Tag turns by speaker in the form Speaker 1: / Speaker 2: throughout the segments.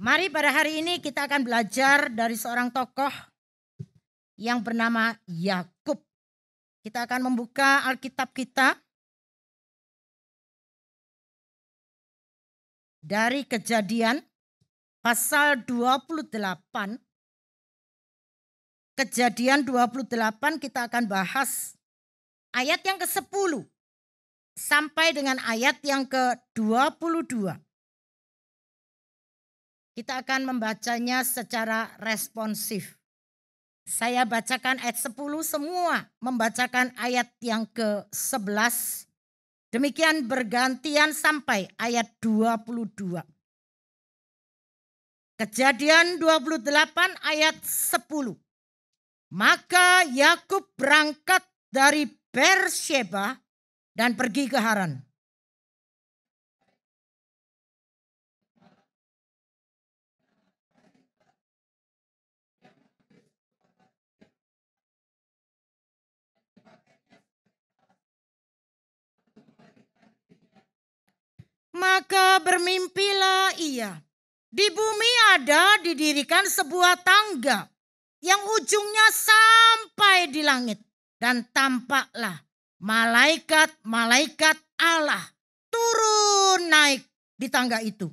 Speaker 1: Mari pada hari ini kita akan belajar dari seorang tokoh yang bernama Yakub. Kita akan membuka Alkitab kita dari Kejadian pasal 28. Kejadian 28 kita akan bahas ayat yang ke-10 sampai dengan ayat yang ke-22. Kita akan membacanya secara responsif. Saya bacakan ayat 10, semua membacakan ayat yang ke-11. Demikian bergantian sampai ayat 22. Kejadian 28 ayat 10. Maka Yakub berangkat dari Beersheba dan pergi ke Haran. Maka bermimpilah ia. Di bumi ada didirikan sebuah tangga yang ujungnya sampai di langit. Dan tampaklah malaikat-malaikat Allah turun naik di tangga itu.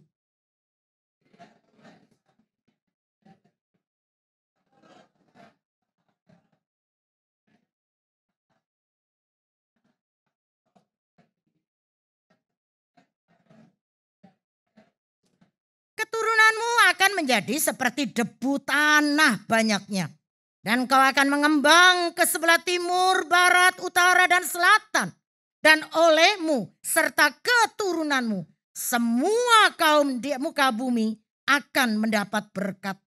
Speaker 1: Keturunanmu akan menjadi seperti debu tanah banyaknya. Dan kau akan mengembang ke sebelah timur, barat, utara, dan selatan. Dan olehmu serta keturunanmu, semua kaum di muka bumi akan mendapat berkat.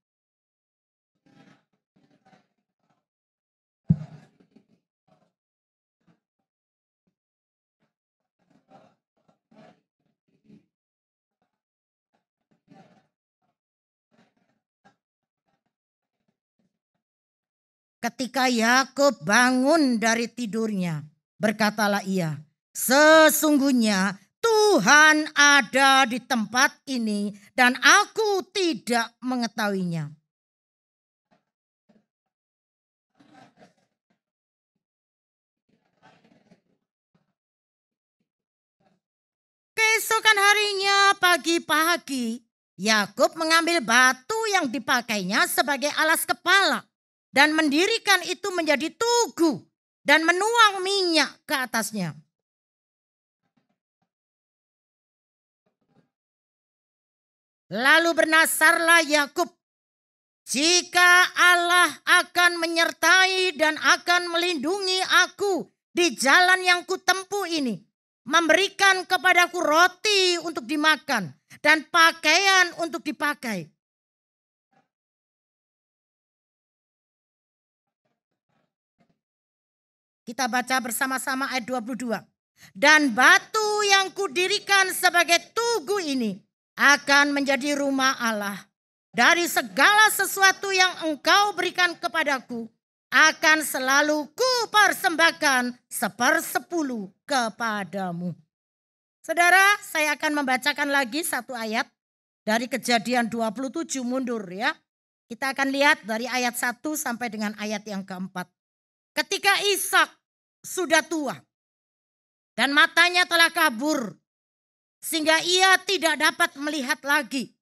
Speaker 1: Ketika Yakub bangun dari tidurnya, berkatalah ia, sesungguhnya Tuhan ada di tempat ini dan aku tidak mengetahuinya. Keesokan harinya pagi-pagi, Yakub mengambil batu yang dipakainya sebagai alas kepala dan mendirikan itu menjadi tugu dan menuang minyak ke atasnya. Lalu bernasarlah Yakub, jika Allah akan menyertai dan akan melindungi aku di jalan yang kutempuh ini, memberikan kepadaku roti untuk dimakan dan pakaian untuk dipakai. Kita baca bersama-sama ayat 22. Dan batu yang kudirikan sebagai tugu ini akan menjadi rumah Allah. Dari segala sesuatu yang engkau berikan kepadaku, akan selalu kupersembahkan 1/10 kepadamu. Saudara, saya akan membacakan lagi satu ayat dari Kejadian 27 mundur ya. Kita akan lihat dari ayat 1 sampai dengan ayat yang keempat. Ketika Ishak sudah tua dan matanya telah kabur sehingga ia tidak dapat melihat lagi,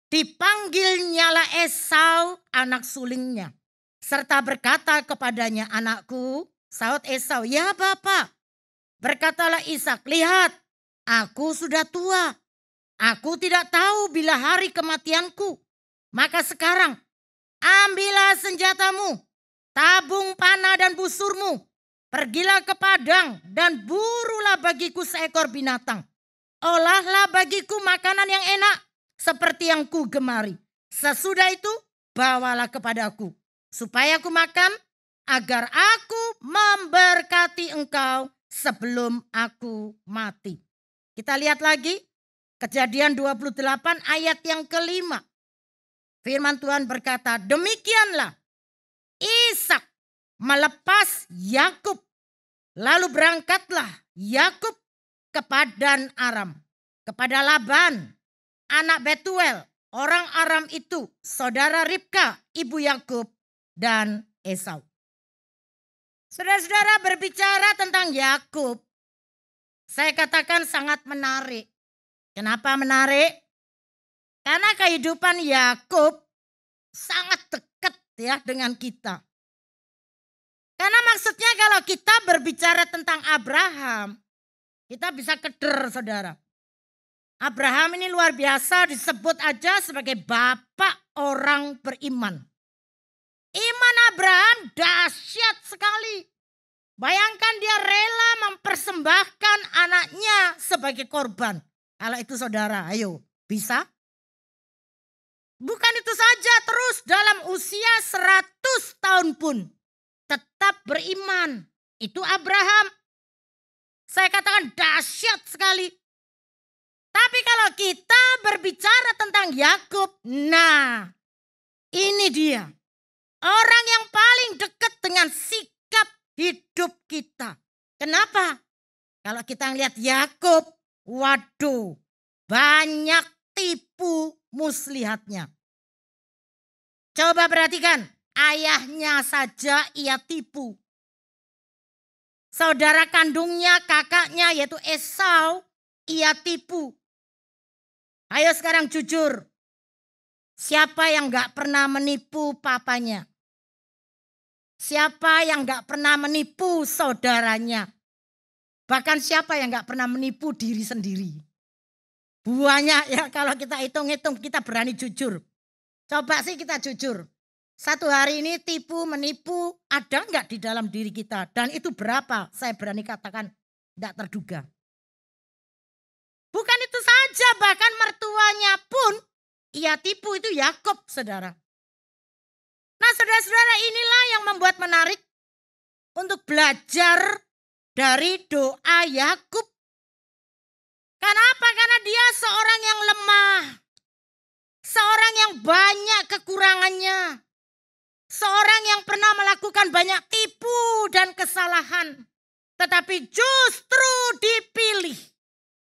Speaker 1: dipanggilnyalah Esau anak sulingnya serta berkata kepadanya, anakku. Sahut Esau, ya Bapak. Berkatalah Ishak, lihat aku sudah tua, aku tidak tahu bila hari kematianku. Maka sekarang ambillah senjatamu, tabung panah dan busurmu. Pergilah ke padang dan burulah bagiku seekor binatang. Olahlah bagiku makanan yang enak seperti yang ku gemari. Sesudah itu bawalah kepadaku supaya aku makan agar aku memberkati engkau sebelum aku mati. Kita lihat lagi Kejadian 28 ayat yang kelima. Firman Tuhan berkata, demikianlah Ishak melepas Yakub. Lalu berangkatlah Yakub ke Padan Aram, kepada Laban, anak Betuel, orang Aram itu saudara Ribka, ibu Yakub dan Esau. Saudara-saudara, berbicara tentang Yakub, saya katakan sangat menarik. Kenapa menarik? Karena kehidupan Yakub sangat dekat ya dengan kita. Karena maksudnya kalau kita berbicara tentang Abraham, kita bisa keder, saudara. Abraham ini luar biasa, disebut aja sebagai bapak orang beriman. Iman Abraham dahsyat sekali. Bayangkan dia rela mempersembahkan anaknya sebagai korban. Kalau itu saudara, ayo bisa? Bukan itu saja, terus dalam usia 100 tahun pun tetap beriman. Itu Abraham. Saya katakan dahsyat sekali. Tapi kalau kita berbicara tentang Yakub, nah ini dia. Orang yang paling dekat dengan sikap hidup kita. Kenapa? Kalau kita lihat Yakub, waduh, banyak tipu muslihatnya. Coba perhatikan, ayahnya saja ia tipu. Saudara kandungnya, kakaknya yaitu Esau, ia tipu. Ayo sekarang jujur. Siapa yang gak pernah menipu papanya? Siapa yang gak pernah menipu saudaranya? Bahkan siapa yang gak pernah menipu diri sendiri? Banyak ya, kalau kita hitung-hitung kita berani jujur. Coba sih kita jujur. Satu hari ini tipu, menipu ada nggak di dalam diri kita? Dan itu berapa? Saya berani katakan nggak terduga. Bukan itu saja, bahkan mertuanya pun ia tipu, itu Yakub, saudara. Nah saudara-saudara, inilah yang membuat menarik untuk belajar dari doa Yakub. Kenapa? Karena dia seorang yang lemah. Seorang yang banyak kekurangannya. Seorang yang pernah melakukan banyak tipu dan kesalahan. Tetapi justru dipilih.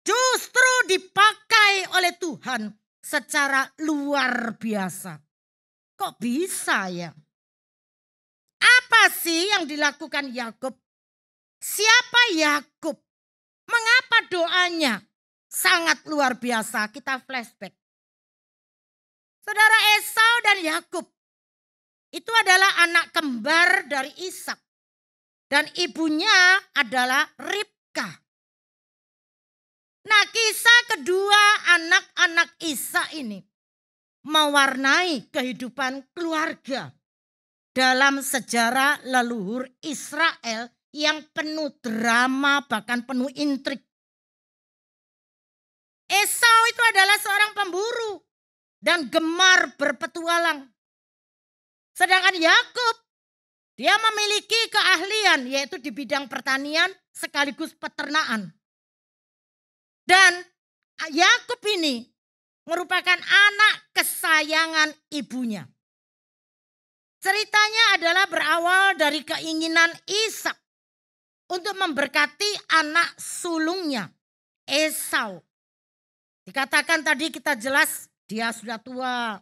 Speaker 1: Justru dipakai oleh Tuhan secara luar biasa. Kok bisa ya? Apa sih yang dilakukan Yakub? Siapa Yakub? Mengapa doanya sangat luar biasa? Kita flashback. Saudara, Esau dan Yakub itu adalah anak kembar dari Ishak. Dan ibunya adalah Ribka. Nah, kisah kedua anak-anak Ishak ini mewarnai kehidupan keluarga dalam sejarah leluhur Israel yang penuh drama, bahkan penuh intrik. Esau itu adalah seorang pemburu dan gemar berpetualang. Sedangkan Yakub, dia memiliki keahlian yaitu di bidang pertanian sekaligus peternakan. Dan Yakub ini merupakan anak kesayangan ibunya. Ceritanya adalah berawal dari keinginan Ishak untuk memberkati anak sulungnya, Esau. Dikatakan tadi kita jelas dia sudah tua.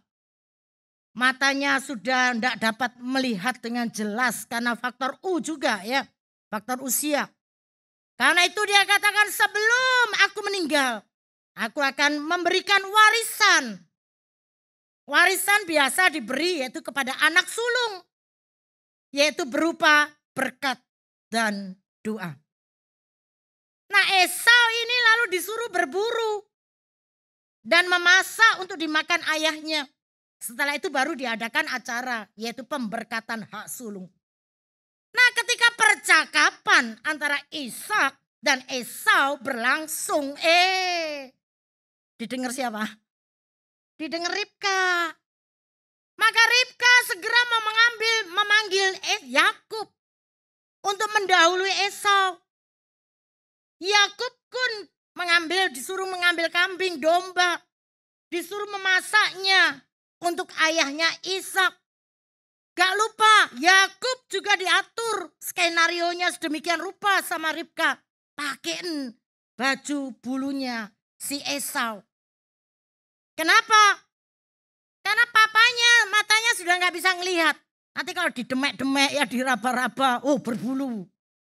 Speaker 1: Matanya sudah tidak dapat melihat dengan jelas karena faktor U juga ya, faktor usia. Karena itu dia katakan sebelum aku meninggal, aku akan memberikan warisan. Warisan biasa diberi yaitu kepada anak sulung, yaitu berupa berkat dan doa. Nah, Esau ini lalu disuruh berburu dan memasak untuk dimakan ayahnya. Setelah itu baru diadakan acara yaitu pemberkatan hak sulung. Nah, ketika percakapan antara Ishak dan Esau berlangsung, didengar siapa? Didengar Ribka. Maka Ribka segera memanggil Yakub untuk mendahului Esau. Yakub pun disuruh mengambil kambing domba, disuruh memasaknya untuk ayahnya Ishak. Gak lupa Yakub juga diatur skenarionya sedemikian rupa sama Ribka. Pakein baju bulunya si Esau. Kenapa? nggak bisa ngelihat. Nanti kalau didemek-demek ya diraba-raba, oh berbulu.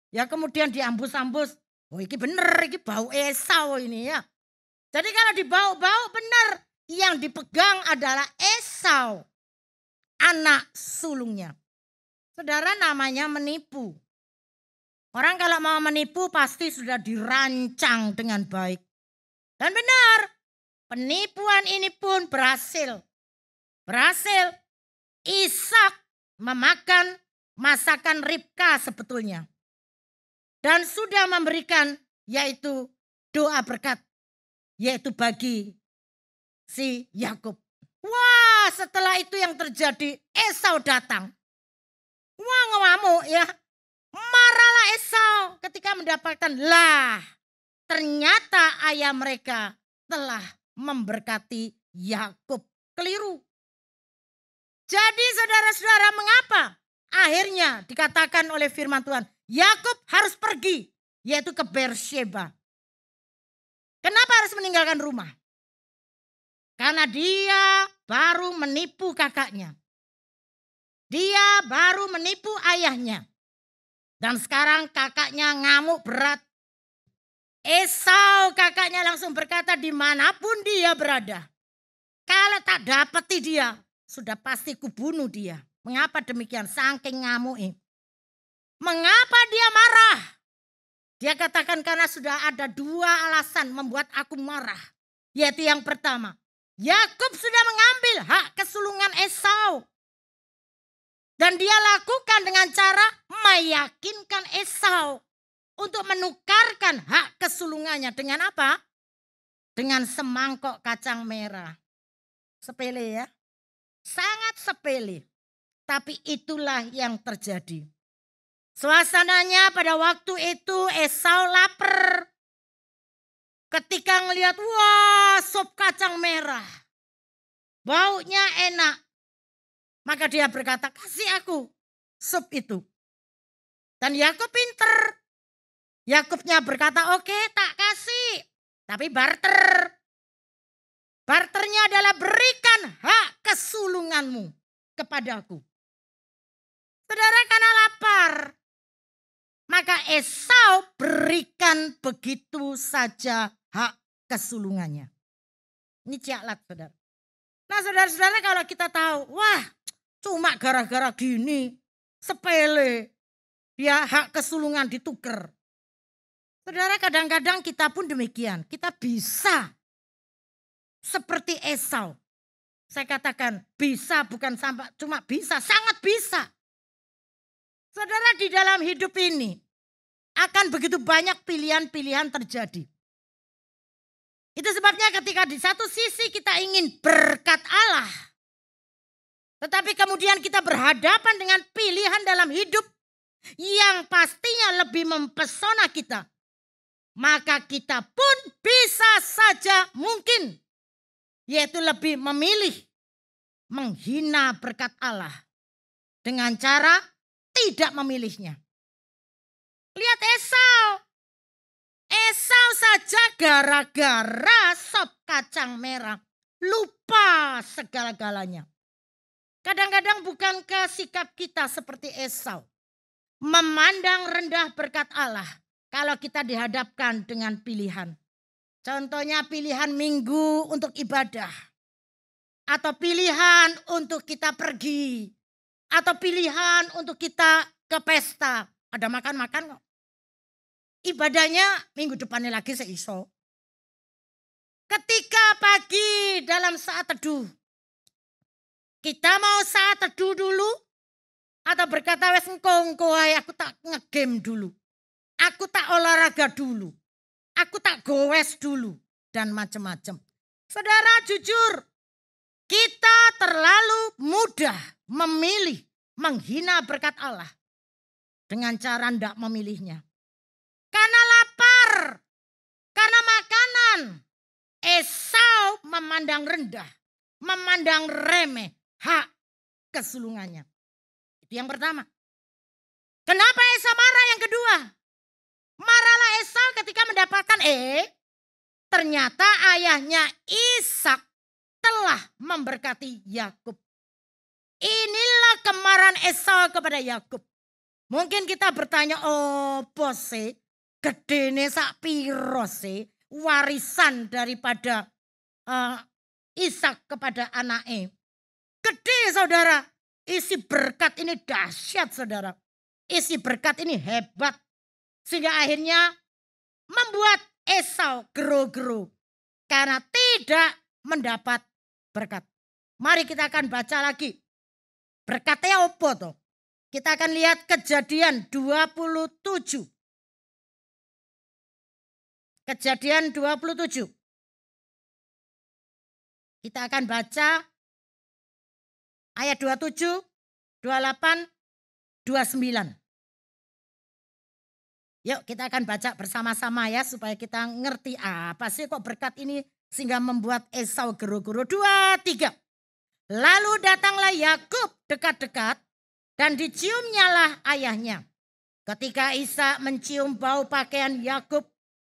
Speaker 1: Ya kemudian diambus-ambus, oh ini bener, ini bau Esau ini ya. Jadi kalau dibau-bau bener, yang dipegang adalah Esau, anak sulungnya. Saudara, namanya menipu. Orang kalau mau menipu pasti sudah dirancang dengan baik. Dan benar, penipuan ini pun berhasil. Berhasil. Ishak memakan masakan Ribka sebetulnya. Dan sudah memberikan yaitu doa berkat. Yaitu bagi si Yakub. Wah, setelah itu yang terjadi, Esau datang. Wah, ngamuk ya. Marahlah Esau ketika mendapatkan, lah ternyata ayah mereka telah memberkati Yakub. Keliru. Jadi saudara-saudara, mengapa akhirnya dikatakan oleh firman Tuhan, Yakub harus pergi, yaitu ke Beersheba. Kenapa harus meninggalkan rumah? Karena dia baru menipu kakaknya. Dia baru menipu ayahnya. Dan sekarang kakaknya ngamuk berat. Esau kakaknya langsung berkata, dimanapun dia berada, kalau tak dapati dia, sudah pasti kubunuh dia. Mengapa demikian? Saking ngamuk. Mengapa dia marah? Dia katakan karena sudah ada dua alasan membuat aku marah. Yaitu yang pertama, Yakub sudah mengambil hak kesulungan Esau. Dan dia lakukan dengan cara meyakinkan Esau untuk menukarkan hak kesulungannya dengan apa? Dengan semangkok kacang merah. Sepele ya. Sangat sepele. Tapi itulah yang terjadi. Suasananya pada waktu itu Esau lapar. Ketika ngelihat, wah, sup kacang merah. Baunya enak. Maka dia berkata, kasih aku sup itu. Dan Yakub pinter. Yakubnya berkata, oke, tak kasih. Tapi barter. Barternya adalah berikan hak kesulunganmu kepadaku. Saudara, karena lapar, maka Esau berikan begitu saja hak kesulungannya. Ini ciaklat, saudara. Nah, saudara-saudara, kalau kita tahu, wah, cuma gara-gara gini, sepele, ya hak kesulungan ditukar. Saudara, kadang-kadang kita pun demikian. Kita bisa seperti Esau. Saya katakan bisa, bukan sampai cuma bisa, sangat bisa. Saudara, di dalam hidup ini akan begitu banyak pilihan-pilihan terjadi. Itu sebabnya ketika di satu sisi kita ingin berkat Allah, tetapi kemudian kita berhadapan dengan pilihan dalam hidup yang pastinya lebih mempesona kita, maka kita pun bisa saja mungkin, yaitu lebih memilih menghina berkat Allah dengan cara tidak memilihnya. Lihat Esau. Esau saja gara-gara sop kacang merah lupa segala-galanya. Kadang-kadang bukankah sikap kita seperti Esau, memandang rendah berkat Allah kalau kita dihadapkan dengan pilihan. Contohnya pilihan minggu untuk ibadah. Atau pilihan untuk kita pergi. Atau pilihan untuk kita ke pesta. Ada makan-makan kok. Ibadahnya minggu depannya lagi seiso. Ketika pagi dalam saat teduh. Kita mau saat teduh dulu. Atau berkata wes engko aku tak ngegame dulu. Aku tak olahraga dulu. Aku tak gowes dulu. Dan macam-macam. Saudara, jujur. Kita terlalu mudah memilih menghina berkat Allah. Dengan cara tidak memilihnya. Karena lapar. Karena makanan. Esau memandang rendah. Memandang remeh hak kesulungannya. Itu yang pertama. Kenapa Esau marah? Yang kedua. Marahlah Esau ketika mendapatkan ternyata ayahnya Ishak telah memberkati Yakub. Inilah kemarahan Esau kepada Yakub. Mungkin kita bertanya, oh bos gedene sak piro warisan daripada Ishak kepada anaknya. Gede saudara, isi berkat ini dahsyat saudara. Isi berkat ini hebat. Sehingga akhirnya membuat Esau gero-gero. Karena tidak mendapat berkat. Mari kita akan baca lagi. Berkatnya apa toh? Kita akan lihat Kejadian 27. Kejadian 27. Kita akan baca ayat 27, 28, 29. Yuk kita akan baca bersama-sama ya supaya kita ngerti apa sih kok berkat ini sehingga membuat Esau gero-gero. 2, 3. Lalu datanglah Yakub dekat-dekat dan diciumnyalah ayahnya. Ketika Ishak mencium bau pakaian Yakub,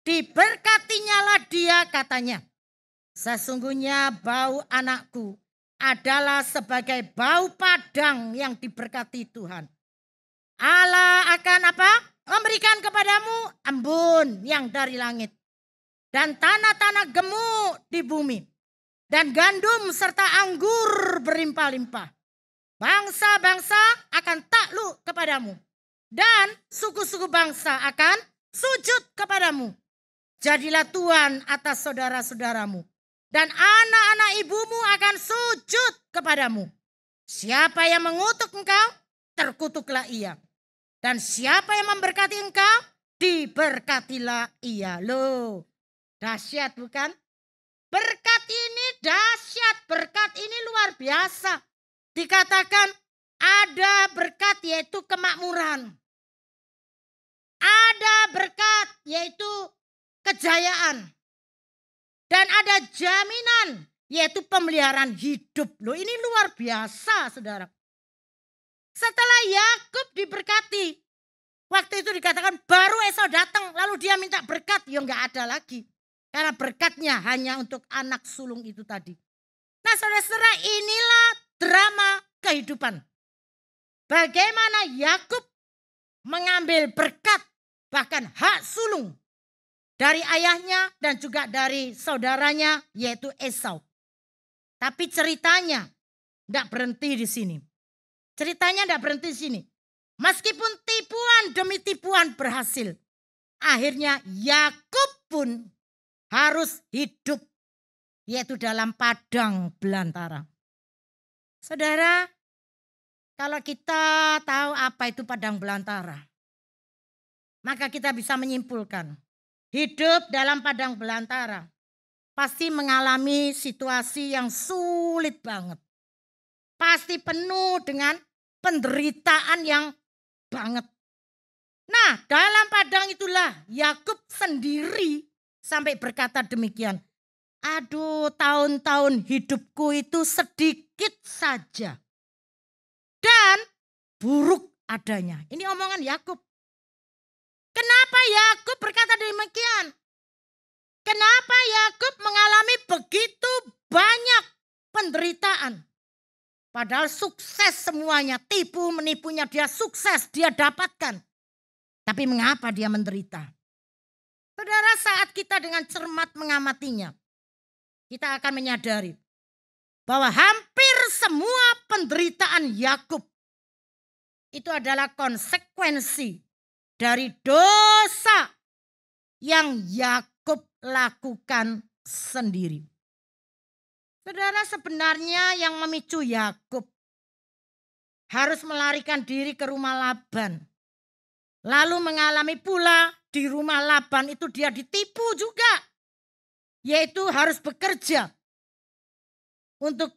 Speaker 1: diberkatinyalah dia katanya. Sesungguhnya bau anakku adalah sebagai bau padang yang diberkati Tuhan. Allah akan apa? Memberikan kepadamu embun yang dari langit. Dan tanah-tanah gemuk di bumi. Dan gandum serta anggur berlimpah-limpah. Bangsa-bangsa akan takluk kepadamu. Dan suku-suku bangsa akan sujud kepadamu. Jadilah tuan atas saudara-saudaramu. Dan anak-anak ibumu akan sujud kepadamu. Siapa yang mengutuk engkau, terkutuklah ia. Dan siapa yang memberkati engkau, diberkatilah ia. Loh, dahsyat bukan? Berkat ini dahsyat, berkat ini luar biasa. Dikatakan ada berkat yaitu kemakmuran. Ada berkat yaitu kejayaan. Dan ada jaminan yaitu pemeliharaan hidup. Loh ini luar biasa saudara. Setelah Yakub diberkati. Waktu itu dikatakan baru Esau datang lalu dia minta berkat. Ya enggak ada lagi. Karena berkatnya hanya untuk anak sulung itu tadi. Nah saudara-saudara inilah drama kehidupan. Bagaimana Yakub mengambil berkat bahkan hak sulung dari ayahnya dan juga dari saudaranya yaitu Esau. Tapi ceritanya tidak berhenti di sini. Ceritanya tidak berhenti di sini. Meskipun tipuan demi tipuan berhasil. Akhirnya Yakub pun harus hidup yaitu dalam padang belantara. Saudara, kalau kita tahu apa itu padang belantara, maka kita bisa menyimpulkan hidup dalam padang belantara pasti mengalami situasi yang sulit banget. Pasti penuh dengan penderitaan yang banget. Nah, dalam padang itulah Yakub sendiri sampai berkata demikian. Aduh, tahun-tahun hidupku itu sedikit saja. Dan buruk adanya. Ini omongan Yakub. Kenapa Yakub berkata demikian? Kenapa Yakub mengalami begitu banyak penderitaan? Padahal sukses semuanya, tipu menipunya dia sukses, dia dapatkan. Tapi mengapa dia menderita? Saudara, saat kita dengan cermat mengamatinya, kita akan menyadari bahwa hampir semua penderitaan Yakub itu adalah konsekuensi dari dosa yang Yakub lakukan sendiri. Saudara, sebenarnya yang memicu Yakub harus melarikan diri ke rumah Laban. Lalu mengalami pula di rumah Laban itu dia ditipu juga. Yaitu harus bekerja untuk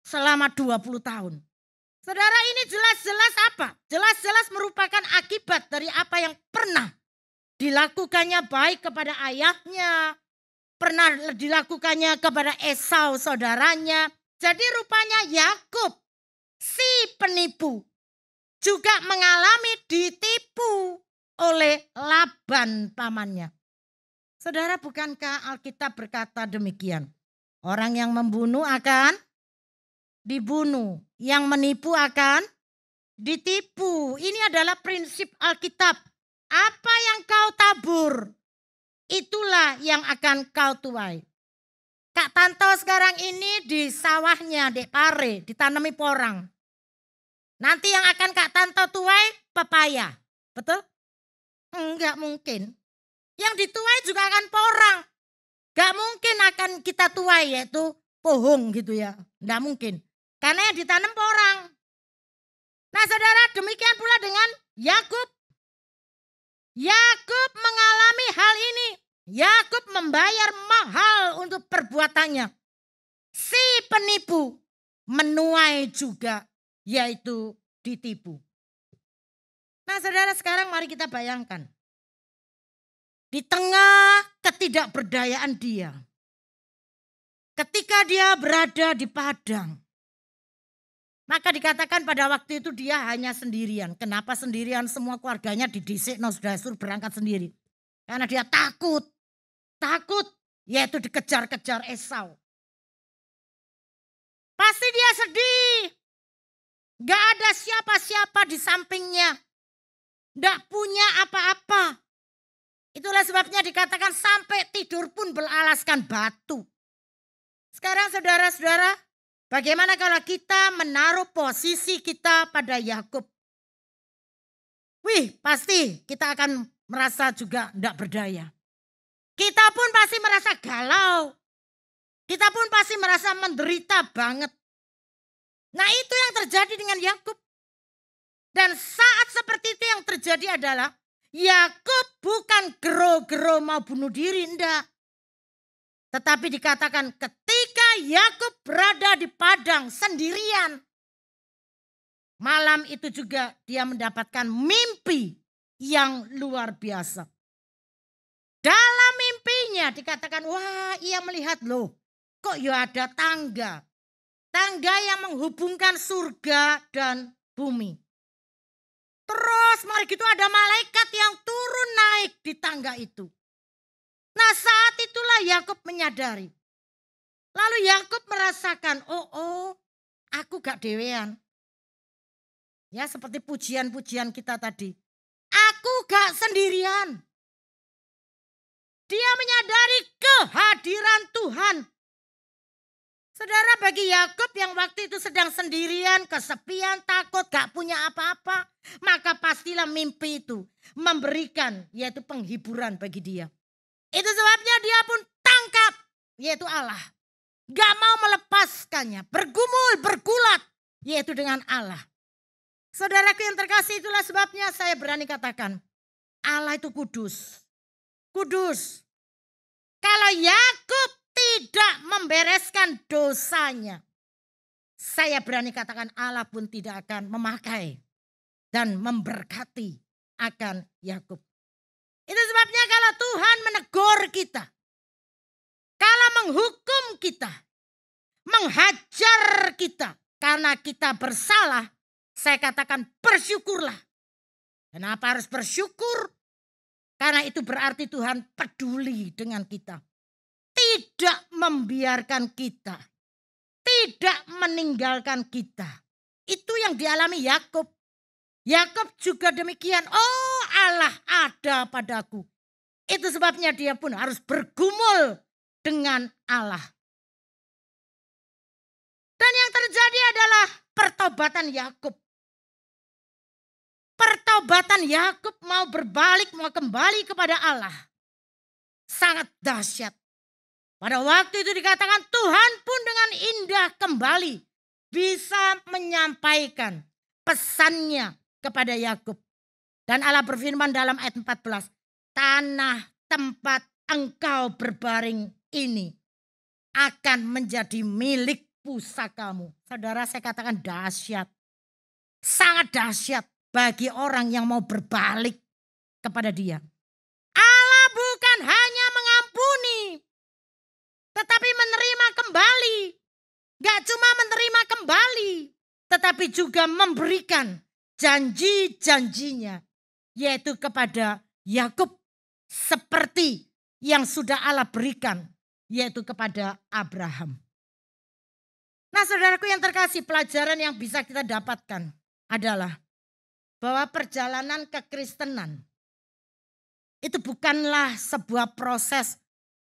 Speaker 1: selama 20 tahun. Saudara, ini jelas-jelas apa? Jelas-jelas merupakan akibat dari apa yang pernah dilakukannya baik kepada ayahnya. Pernah dilakukannya kepada Esau saudaranya. Jadi rupanya Yakub si penipu juga mengalami ditipu oleh Laban pamannya. Saudara, bukankah Alkitab berkata demikian? Orang yang membunuh akan dibunuh. Yang menipu akan ditipu. Ini adalah prinsip Alkitab. Apa yang kau tabur, itulah yang akan kau tuai. Kak Tanto sekarang ini di sawahnya, di pare, ditanami porang. Nanti yang akan Kak Tanto tuai, pepaya. Betul? Enggak mungkin. Yang dituai juga akan porang. Enggak mungkin akan kita tuai, yaitu pohon gitu ya. Enggak mungkin. Karena yang ditanam porang. Nah saudara, demikian pula dengan Yakub. Yakub mengalami hal ini. Yakub membayar mahal untuk perbuatannya. Si penipu menuai juga, yaitu ditipu. Nah saudara, sekarang mari kita bayangkan. Di tengah ketidakberdayaan dia. Ketika dia berada di padang. Maka dikatakan pada waktu itu dia hanya sendirian. Kenapa sendirian? Semua keluarganya didisik, sudah suruh berangkat sendiri. Karena dia takut. Takut, yaitu dikejar-kejar Esau. Pasti dia sedih. Gak ada siapa-siapa di sampingnya. Gak punya apa-apa. Itulah sebabnya dikatakan sampai tidur pun beralaskan batu. Sekarang saudara-saudara, bagaimana kalau kita menaruh posisi kita pada Yakub? Wih, pasti kita akan merasa juga tidak berdaya. Kita pun pasti merasa galau. Kita pun pasti merasa menderita banget. Nah itu yang terjadi dengan Yakub. Dan saat seperti itu yang terjadi adalah Yakub bukan gero-gero mau bunuh diri, enggak. Tetapi dikatakan ketika Yakub berada di padang sendirian. Malam itu juga dia mendapatkan mimpi yang luar biasa. Dalam mimpinya dikatakan, wah ia melihat loh, kok ya ada tangga. Tangga yang menghubungkan surga dan bumi. Terus mari gitu ada malaikat yang turun naik di tangga itu. Nah saat itulah Yakub menyadari. Lalu Yakub merasakan, oh aku gak dewean. Ya seperti pujian-pujian kita tadi. Aku gak sendirian. Dia menyadari kehadiran Tuhan. Saudara, bagi Yakub yang waktu itu sedang sendirian, kesepian, takut, gak punya apa-apa. Maka pastilah mimpi itu memberikan yaitu penghiburan bagi dia. Itu sebabnya dia pun tangkap yaitu Allah. Gak mau melepaskannya, bergumul, bergulat yaitu dengan Allah. Saudaraku yang terkasih, itulah sebabnya saya berani katakan Allah itu kudus. Kudus. Kalau Yakub tidak membereskan dosanya, saya berani katakan Allah pun tidak akan memakai dan memberkati akan Yakub. Itu sebabnya kalau Tuhan menegur kita, kalau menghukum kita, menghajar kita karena kita bersalah, saya katakan bersyukurlah. Kenapa harus bersyukur? Karena itu berarti Tuhan peduli dengan kita. Tidak membiarkan kita. Tidak meninggalkan kita. Itu yang dialami Yakub. Yakub juga demikian. Oh Allah ada padaku. Itu sebabnya dia pun harus bergumul dengan Allah. Dan yang terjadi adalah pertobatan Yakub. Pertobatan Yakub mau berbalik, mau kembali kepada Allah. Sangat dahsyat. Pada waktu itu dikatakan Tuhan pun dengan indah kembali bisa menyampaikan pesannya kepada Yakub. Dan Allah berfirman dalam ayat 14. Tanah tempat engkau berbaring ini akan menjadi milik pusakamu. Saudara, saya katakan dahsyat. Sangat dahsyat bagi orang yang mau berbalik kepada dia. Allah bukan hanya mengampuni, tetapi menerima kembali. Gak cuma menerima kembali, tetapi juga memberikan janji-janjinya. Yaitu kepada Yakub seperti yang sudah Allah berikan, yaitu kepada Abraham. Nah saudaraku yang terkasih, pelajaran yang bisa kita dapatkan adalah bahwa perjalanan kekristenan itu bukanlah sebuah proses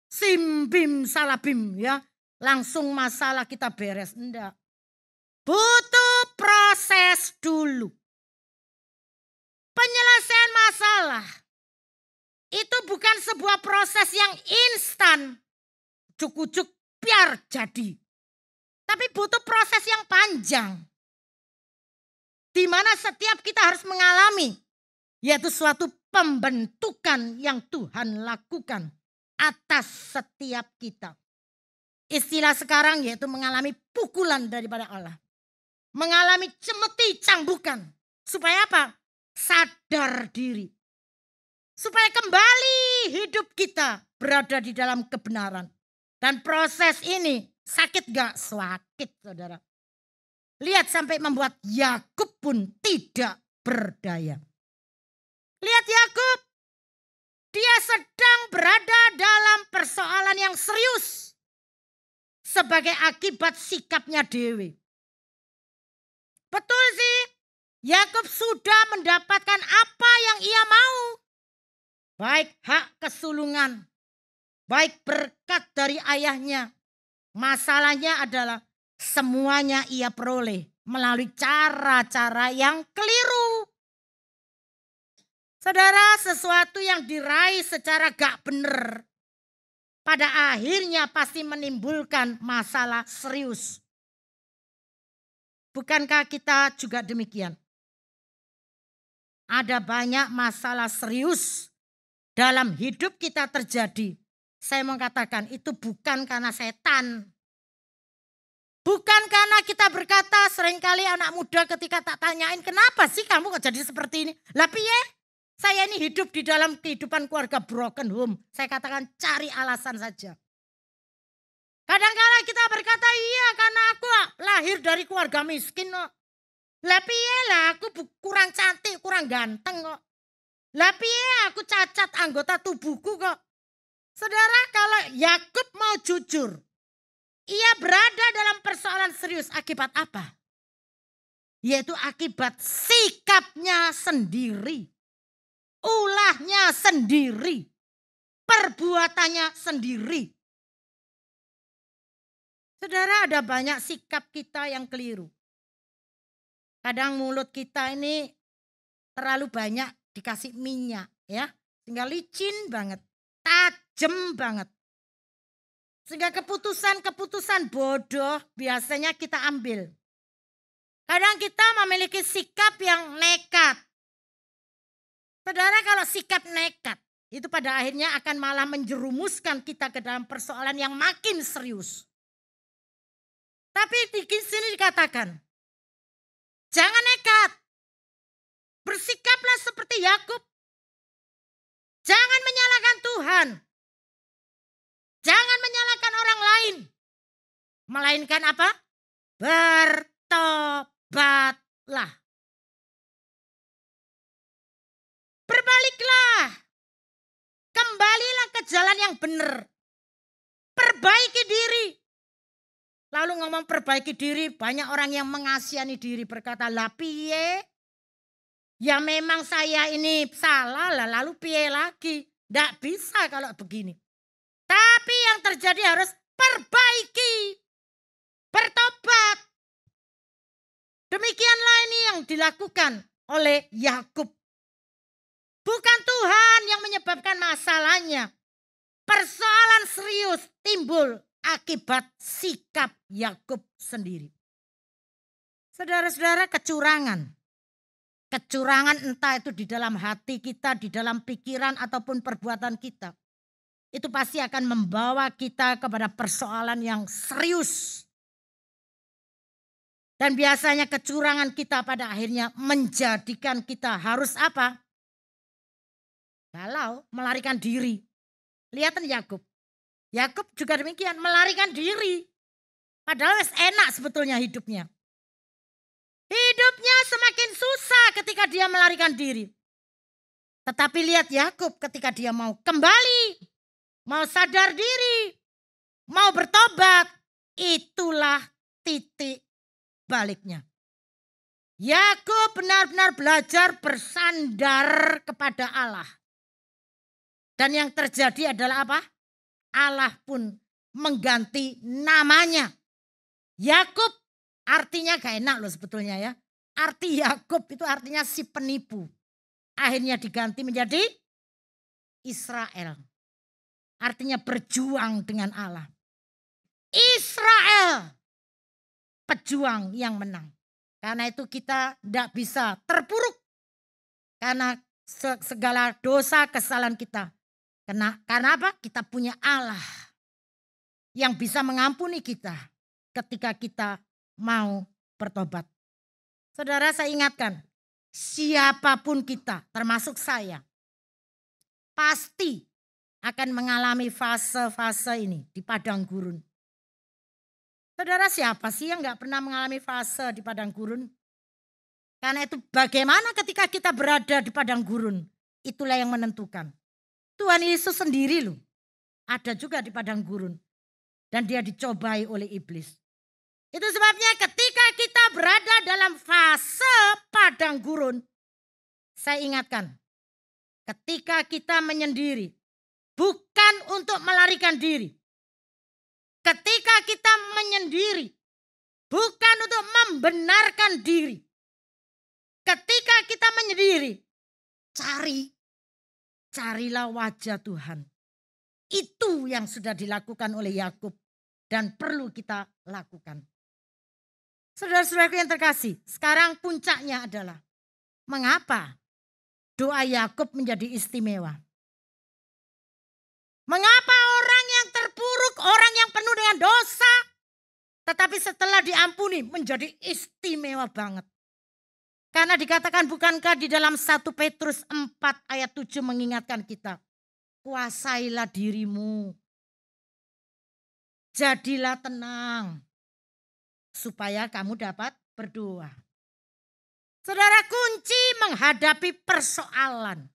Speaker 1: sim bim salabim ya. Langsung masalah kita beres. Enggak. Butuh proses dulu. Penyelesaian masalah itu bukan sebuah proses yang instan. Cukup biar jadi. Tapi butuh proses yang panjang. Di mana setiap kita harus mengalami. Yaitu suatu pembentukan yang Tuhan lakukan atas setiap kita. Istilah sekarang yaitu mengalami pukulan daripada Allah. Mengalami cemeti cambukan. Supaya apa? Sadar diri. Supaya kembali hidup kita berada di dalam kebenaran. Dan proses ini sakit gak? Sakit saudara. Lihat sampai membuat Yakub pun tidak berdaya. Lihat Yakub. Dia sedang berada dalam persoalan yang serius. Sebagai akibat sikapnya Dewi. Betul sih. Yakub sudah mendapatkan apa yang ia mau. Baik hak kesulungan. Baik berkat dari ayahnya. Masalahnya adalah semuanya ia peroleh melalui cara-cara yang keliru. Saudara, sesuatu yang diraih secara gak benar pada akhirnya pasti menimbulkan masalah serius. Bukankah kita juga demikian? Ada banyak masalah serius dalam hidup kita terjadi. Saya mau katakan itu bukan karena setan. Bukan karena kita berkata seringkali anak muda ketika tak tanyain kenapa sih kamu kok jadi seperti ini. Lah piye? Saya ini hidup di dalam kehidupan keluarga broken home. Saya katakan cari alasan saja. Kadang-kadang kita berkata iya karena aku lahir dari keluarga miskin kok. Lah piye lah aku kurang cantik, kurang ganteng kok. Lah piye aku cacat anggota tubuhku kok. Saudara, kalau Yakub mau jujur, ia berada dalam persoalan serius akibat apa? Yaitu akibat sikapnya sendiri. Ulahnya sendiri. Perbuatannya sendiri. Saudara, ada banyak sikap kita yang keliru. Kadang mulut kita ini terlalu banyak dikasih minyak ya. Sehingga licin banget. Tajam banget. Sehingga keputusan-keputusan bodoh biasanya kita ambil. Kadang kita memiliki sikap yang nekat. Saudara, kalau sikap nekat itu pada akhirnya akan malah menjerumuskan kita ke dalam persoalan yang makin serius. Tapi di sini dikatakan, jangan nekat. Bersikaplah seperti Yakub. Jangan menyalahkan Tuhan. Jangan menyalahkan orang lain. Melainkan apa? Bertobatlah. Berbaliklah. Kembalilah ke jalan yang benar. Perbaiki diri. Lalu ngomong perbaiki diri, banyak orang yang mengasihani diri berkata, lah piye? Ya memang saya ini salah lah, lalu piye lagi? Tidak bisa kalau begini. Tapi yang terjadi harus perbaiki. Bertobat. Demikianlah ini yang dilakukan oleh Yakub. Bukan Tuhan yang menyebabkan masalahnya. Persoalan serius timbul akibat sikap Yakub sendiri. Saudara-saudara, kecurangan. Kecurangan entah itu di dalam hati kita, di dalam pikiran ataupun perbuatan kita. Itu pasti akan membawa kita kepada persoalan yang serius. Dan biasanya kecurangan kita pada akhirnya menjadikan kita harus apa? Galau, melarikan diri. Lihat Yakub. Yakub juga demikian, melarikan diri. Padahal enak sebetulnya hidupnya. Hidupnya semakin susah ketika dia melarikan diri. Tetapi lihat Yakub ketika dia mau kembali, mau sadar diri, mau bertobat, itulah titik baliknya. Yakub benar-benar belajar bersandar kepada Allah. Dan yang terjadi adalah apa? Allah pun mengganti namanya. Yakub artinya gak enak loh sebetulnya ya. Arti Yakub itu artinya si penipu. Akhirnya diganti menjadi Israel. Artinya berjuang dengan Allah. Israel, pejuang yang menang. Karena itu kita tidak bisa terpuruk. Karena segala dosa kesalahan kita. Karena apa? Kita punya Allah yang bisa mengampuni kita ketika kita mau bertobat. Saudara, saya ingatkan, siapapun kita, termasuk saya, pasti akan mengalami fase-fase ini di padang gurun. Saudara, siapa sih yang gak pernah mengalami fase di padang gurun? Karena itu bagaimana ketika kita berada di padang gurun, itulah yang menentukan. Tuhan Yesus sendiri loh, ada juga di padang gurun. Dan dia dicobai oleh iblis. Itu sebabnya ketika kita berada dalam fase padang gurun, saya ingatkan, ketika kita menyendiri, bukan untuk melarikan diri. Ketika kita menyendiri, bukan untuk membenarkan diri. Ketika kita menyendiri, carilah wajah Tuhan. Itu yang sudah dilakukan oleh Yakub dan perlu kita lakukan. Saudara-saudaraku yang terkasih, sekarang puncaknya adalah mengapa doa Yakub menjadi istimewa? Mengapa orang yang terpuruk, orang yang penuh dengan dosa, tetapi setelah diampuni menjadi istimewa banget? Karena dikatakan bukankah di dalam 1 Petrus 4 ayat 7 mengingatkan kita, kuasailah dirimu, jadilah tenang, supaya kamu dapat berdoa. Saudara, kunci menghadapi persoalan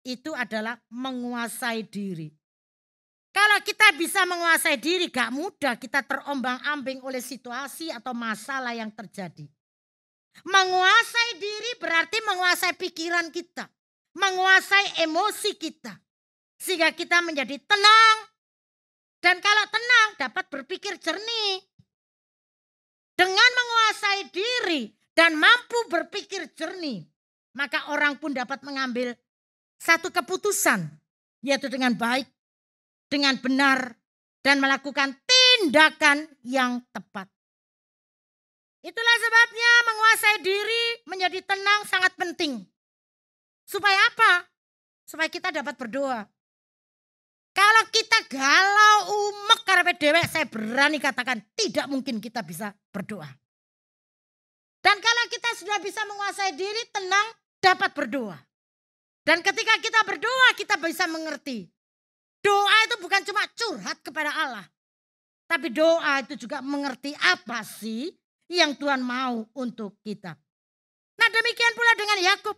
Speaker 1: itu adalah menguasai diri. Kalau kita bisa menguasai diri, gak mudah kita terombang-ambing oleh situasi atau masalah yang terjadi. Menguasai diri berarti menguasai pikiran kita, menguasai emosi kita. Sehingga kita menjadi tenang. Dan kalau tenang dapat berpikir jernih. Dengan menguasai diri dan mampu berpikir jernih, maka orang pun dapat mengambil satu keputusan, yaitu dengan baik, dengan benar, dan melakukan tindakan yang tepat. Itulah sebabnya menguasai diri menjadi tenang sangat penting. Supaya apa? Supaya kita dapat berdoa. Kalau kita galau, umek, karena dewek, saya berani katakan tidak mungkin kita bisa berdoa. Dan kalau kita sudah bisa menguasai diri, tenang, dapat berdoa. Dan ketika kita berdoa, kita bisa mengerti. Doa itu bukan cuma curhat kepada Allah. Tapi doa itu juga mengerti apa sih yang Tuhan mau untuk kita. Nah, demikian pula dengan Yakub.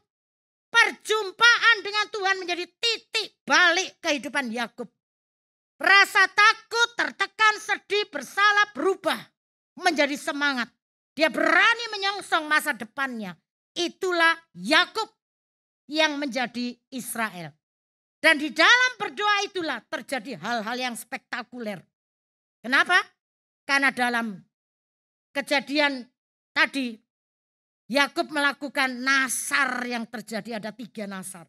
Speaker 1: Perjumpaan dengan Tuhan menjadi titik balik kehidupan Yakub. Rasa takut, tertekan, sedih, bersalah berubah menjadi semangat. Dia berani menyongsong masa depannya. Itulah Yakub yang menjadi Israel. Dan di dalam berdoa itulah terjadi hal-hal yang spektakuler. Kenapa? Karena dalam kejadian tadi Yakub melakukan nasar yang terjadi, ada 3 nasar.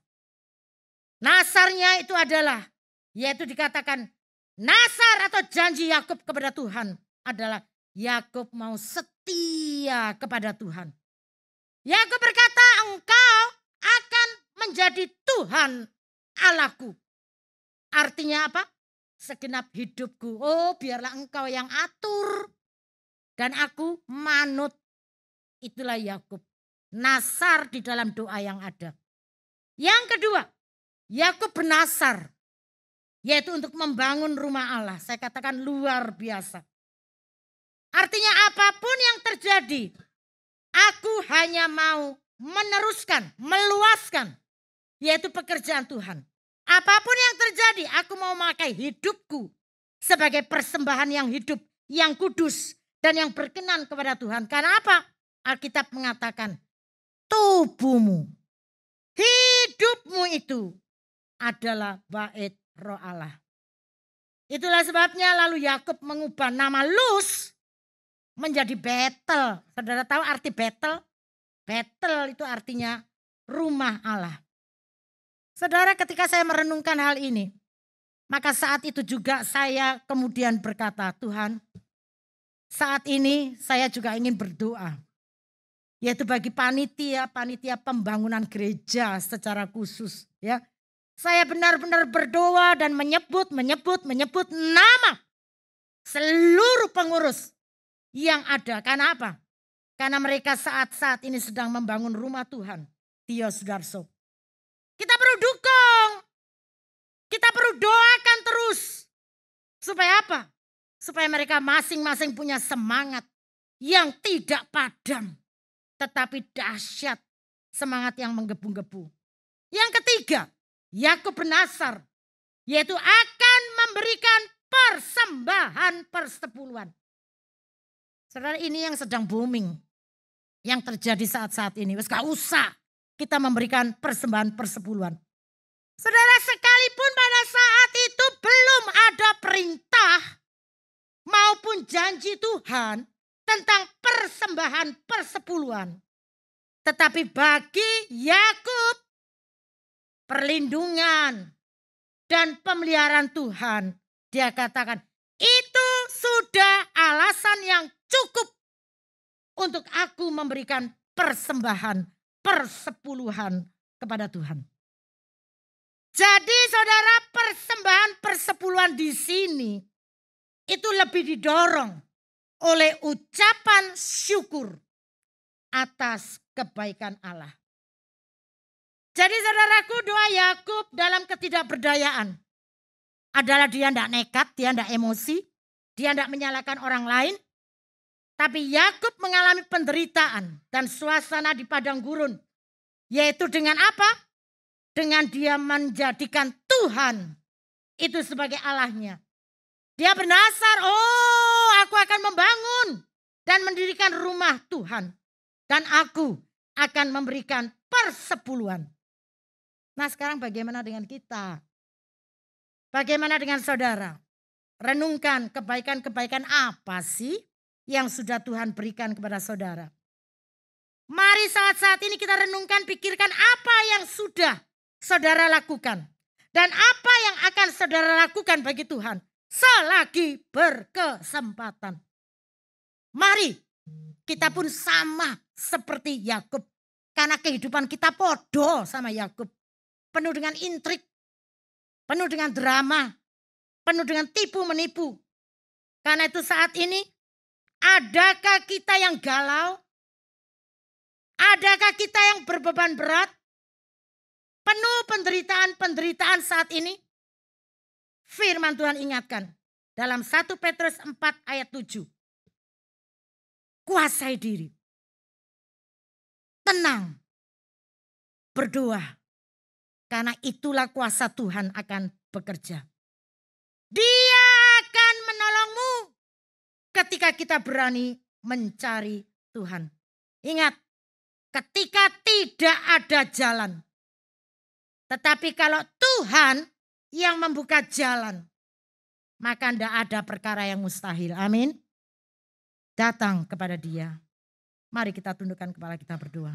Speaker 1: Nasarnya itu adalah, yaitu dikatakan nasar atau janji Yakub kepada Tuhan adalah Yakub mau setia kepada Tuhan. Yakub berkata, engkau akan menjadi Tuhan Allahku. Artinya apa? Segenap hidupku, oh biarlah engkau yang atur dan aku manut. Itulah Yakub. Nasar di dalam doa yang ada. Yang kedua, Yakub bernasar. Yaitu untuk membangun rumah Allah. Saya katakan luar biasa. Artinya apapun yang terjadi, aku hanya mau meneruskan, meluaskan. Yaitu pekerjaan Tuhan. Apapun yang terjadi, aku mau memakai hidupku sebagai persembahan yang hidup, yang kudus. dan yang berkenan kepada Tuhan. Karena apa? Alkitab mengatakan tubuhmu, hidupmu itu adalah bait roh Allah. Itulah sebabnya lalu Yakub mengubah nama Luz menjadi Betel. Saudara tahu arti Betel? Betel itu artinya rumah Allah. Saudara, ketika saya merenungkan hal ini, maka saat itu juga saya kemudian berkata, Tuhan, saat ini saya juga ingin berdoa. Yaitu bagi panitia pembangunan gereja secara khusus. Ya, saya benar-benar berdoa dan menyebut nama seluruh pengurus yang ada. Karena apa? Karena mereka saat ini sedang membangun rumah Tuhan. Tio Sudarso. Kita perlu dukung. Kita perlu doakan terus. Supaya apa? Supaya mereka masing-masing punya semangat yang tidak padam. Tetapi dahsyat, semangat yang menggebu-gebu. Yang ketiga, Yakub bernasar, yaitu akan memberikan persembahan persepuluhan. Saudara, ini yang sedang booming, yang terjadi saat-saat ini. Gak usah kita memberikan persembahan persepuluhan. Saudara, sekalipun pada saat itu belum ada perintah maupun janji Tuhan tentang persembahan persepuluhan. Tetapi bagi Yakub, perlindungan dan pemeliharaan Tuhan, dia katakan itu sudah alasan yang cukup untuk aku memberikan persembahan persepuluhan kepada Tuhan. Jadi saudara, persembahan persepuluhan di sini itu lebih didorong oleh ucapan syukur atas kebaikan Allah. Jadi saudaraku, doa Yakub dalam ketidakberdayaan adalah dia tidak nekat, dia tidak emosi, dia tidak menyalahkan orang lain. Tapi Yakub mengalami penderitaan dan suasana di padang gurun. Yaitu dengan apa? Dengan dia menjadikan Tuhan itu sebagai Allahnya. Dia bernasar, aku akan membangun dan mendirikan rumah Tuhan. Dan aku akan memberikan persepuluhan. Nah, sekarang bagaimana dengan kita? Bagaimana dengan saudara? Renungkan kebaikan-kebaikan apa sih yang sudah Tuhan berikan kepada saudara? Mari saat-saat ini kita renungkan, pikirkan apa yang sudah saudara lakukan. Dan apa yang akan saudara lakukan bagi Tuhan selagi berkesempatan. Mari kita pun sama seperti Yakub. Karena kehidupan kita podo sama Yakub. Penuh dengan intrik, penuh dengan drama, penuh dengan tipu menipu. Karena itu saat ini, adakah kita yang galau? Adakah kita yang berbeban berat? Penuh penderitaan-penderitaan saat ini? Firman Tuhan ingatkan dalam 1 Petrus 4 ayat 7. Kuasai diri. Tenang. Berdoa. Karena itulah kuasa Tuhan akan bekerja. Dia akan menolongmu ketika kita berani mencari Tuhan. Ingat, ketika tidak ada jalan. Tetapi kalau Tuhan yang membuka jalan, maka tidak ada perkara yang mustahil. Amin. Datang kepada Dia. Mari kita tundukkan kepala kita berdoa.